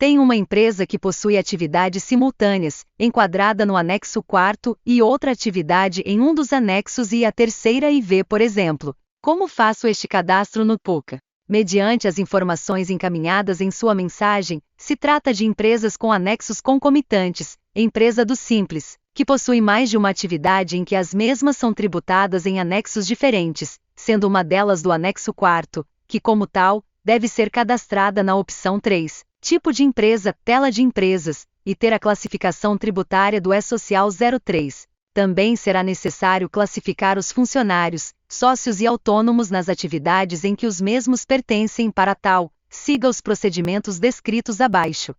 Tem uma empresa que possui atividades simultâneas, enquadrada no anexo 4º, e outra atividade em um dos anexos e a terceira IV, por exemplo. Como faço este cadastro no PUCA? Mediante as informações encaminhadas em sua mensagem, se trata de empresas com anexos concomitantes, empresa do Simples, que possui mais de uma atividade em que as mesmas são tributadas em anexos diferentes, sendo uma delas do anexo 4º, que como tal, deve ser cadastrada na opção 3, tipo de empresa, tela de empresas, e ter a classificação tributária do E-Social 03. Também será necessário classificar os funcionários, sócios e autônomos nas atividades em que os mesmos pertencem para tal, siga os procedimentos descritos abaixo.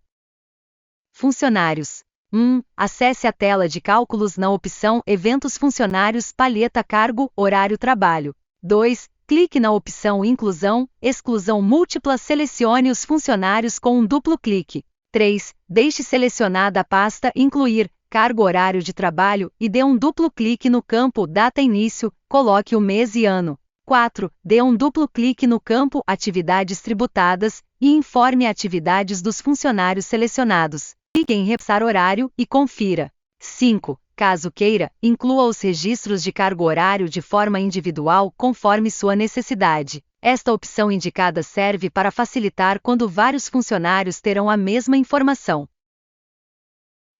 Funcionários. 1. Acesse a tela de cálculos na opção Eventos Funcionários palheta Cargo, Horário Trabalho. 2. Clique na opção Inclusão, Exclusão Múltipla, selecione os funcionários com um duplo clique. 3. Deixe selecionada a pasta Incluir, Cargo Horário de Trabalho e dê um duplo clique no campo Data Início, coloque o mês e ano. 4. Dê um duplo clique no campo Atividades Tributadas e informe atividades dos funcionários selecionados. Clique em Repassar Horário e confira. 5. Caso queira, inclua os registros de cargo horário de forma individual conforme sua necessidade. Esta opção indicada serve para facilitar quando vários funcionários terão a mesma informação.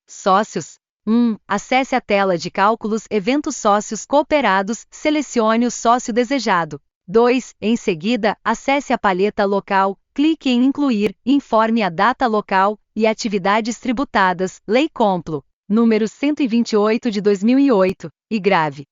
Sócios. 1. Acesse a tela de cálculos Eventos Sócios Cooperados, selecione o sócio desejado. 2. Em seguida, acesse a palheta Local, clique em Incluir, informe a data local e atividades tributadas, Lei Complo, número 128 de 2008, e grave.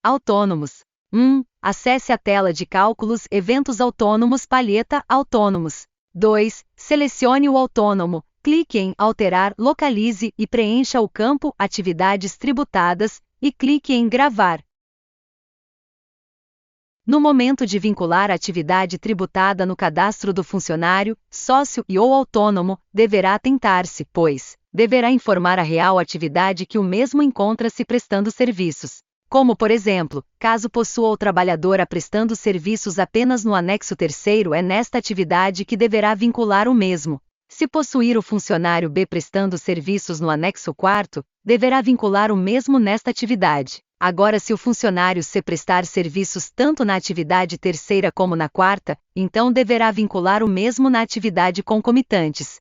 Autônomos. 1. Acesse a tela de cálculos Eventos Autônomos palheta Autônomos. 2. Selecione o autônomo, clique em Alterar, localize e preencha o campo Atividades Tributadas e clique em Gravar. No momento de vincular a atividade tributada no cadastro do funcionário, sócio ou autônomo, deverá atentar-se, pois, deverá informar a real atividade que o mesmo encontra-se prestando serviços. Como, por exemplo, caso possua o trabalhador prestando serviços apenas no anexo 3º, é nesta atividade que deverá vincular o mesmo. Se possuir o funcionário B prestando serviços no anexo 4º, deverá vincular o mesmo nesta atividade. Agora, se o funcionário C prestar serviços tanto na atividade 3ª como na 4ª, então deverá vincular o mesmo na atividade concomitantes.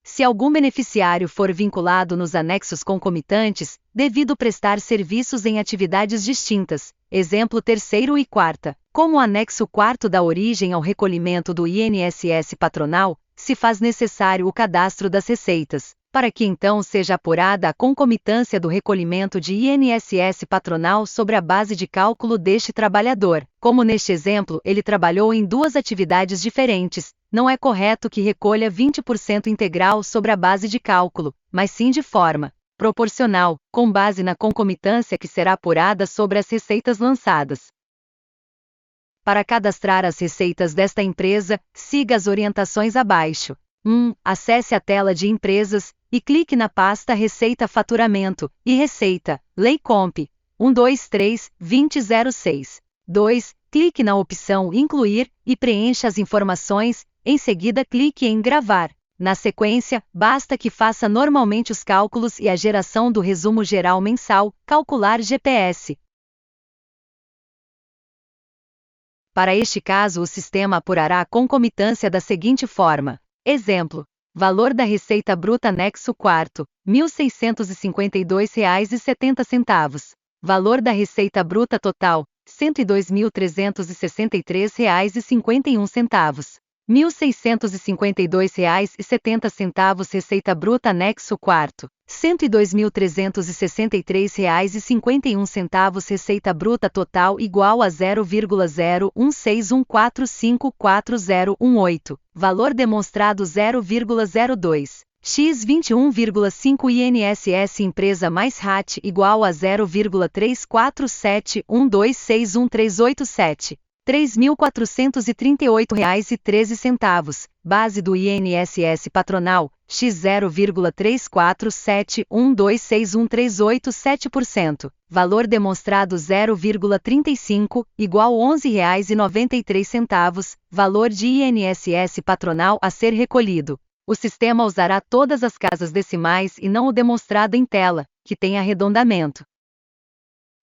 Se algum beneficiário for vinculado nos anexos concomitantes, devido prestar serviços em atividades distintas, exemplo 3º e 4ª, como o anexo 4º dá origem ao recolhimento do INSS patronal, se faz necessário o cadastro das receitas, para que então seja apurada a concomitância do recolhimento de INSS patronal sobre a base de cálculo deste trabalhador. Como neste exemplo ele trabalhou em duas atividades diferentes, não é correto que recolha 20% integral sobre a base de cálculo, mas sim de forma proporcional, com base na concomitância que será apurada sobre as receitas lançadas. Para cadastrar as receitas desta empresa, siga as orientações abaixo. 1. Acesse a tela de empresas e clique na pasta Receita Faturamento e Receita, Lei Comp. 123-2006. 2. Clique na opção Incluir e preencha as informações, em seguida clique em Gravar. Na sequência, basta que faça normalmente os cálculos e a geração do resumo geral mensal, calcular GPS. Para este caso, o sistema apurará a concomitância da seguinte forma. Exemplo. Valor da receita bruta anexo 4º, R$ 1.652,70. Valor da receita bruta total, R$ 102.363,51. R$ 1.652,70 Receita bruta anexo 4º, R$ 102.363,51 Receita bruta total igual a 0,0161454018. Valor demonstrado 0,02. X 21,5 INSS empresa mais RAT igual a 0,3471261387. R$ 3.438,13. Base do INSS patronal, x 0,347126138,7%, valor demonstrado 0,35, igual R$ 11,93, valor de INSS patronal a ser recolhido. O sistema usará todas as casas decimais e não o demonstrado em tela, que tem arredondamento.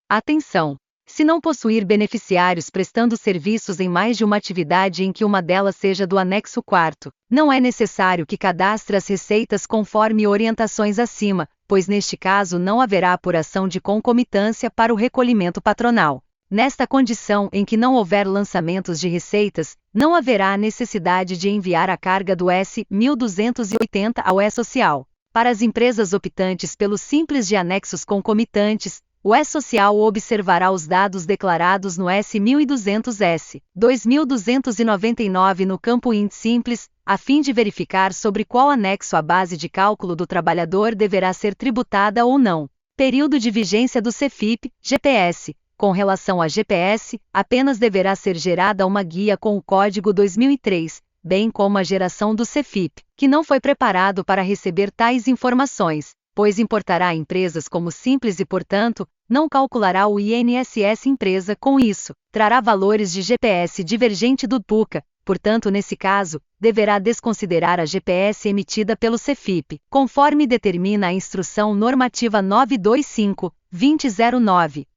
Atenção! Se não possuir beneficiários prestando serviços em mais de uma atividade em que uma delas seja do anexo 4º, não é necessário que cadastre as receitas conforme orientações acima, pois neste caso não haverá apuração de concomitância para o recolhimento patronal. Nesta condição em que não houver lançamentos de receitas, não haverá a necessidade de enviar a carga do S-1280 ao E-Social. Para as empresas optantes pelo simples de anexos concomitantes, o E-Social observará os dados declarados no S-1200S, 2.299 no campo INT Simples, a fim de verificar sobre qual anexo a base de cálculo do trabalhador deverá ser tributada ou não. Período de vigência do CEFIP, GPS. Com relação a GPS, apenas deverá ser gerada uma guia com o código 2003, bem como a geração do CEFIP, que não foi preparado para receber tais informações, pois importará a empresas como simples e, portanto, não calculará o INSS empresa com isso, trará valores de GPS divergente do PUCA, portanto nesse caso, deverá desconsiderar a GPS emitida pelo CEFIP, conforme determina a Instrução Normativa 925/2009.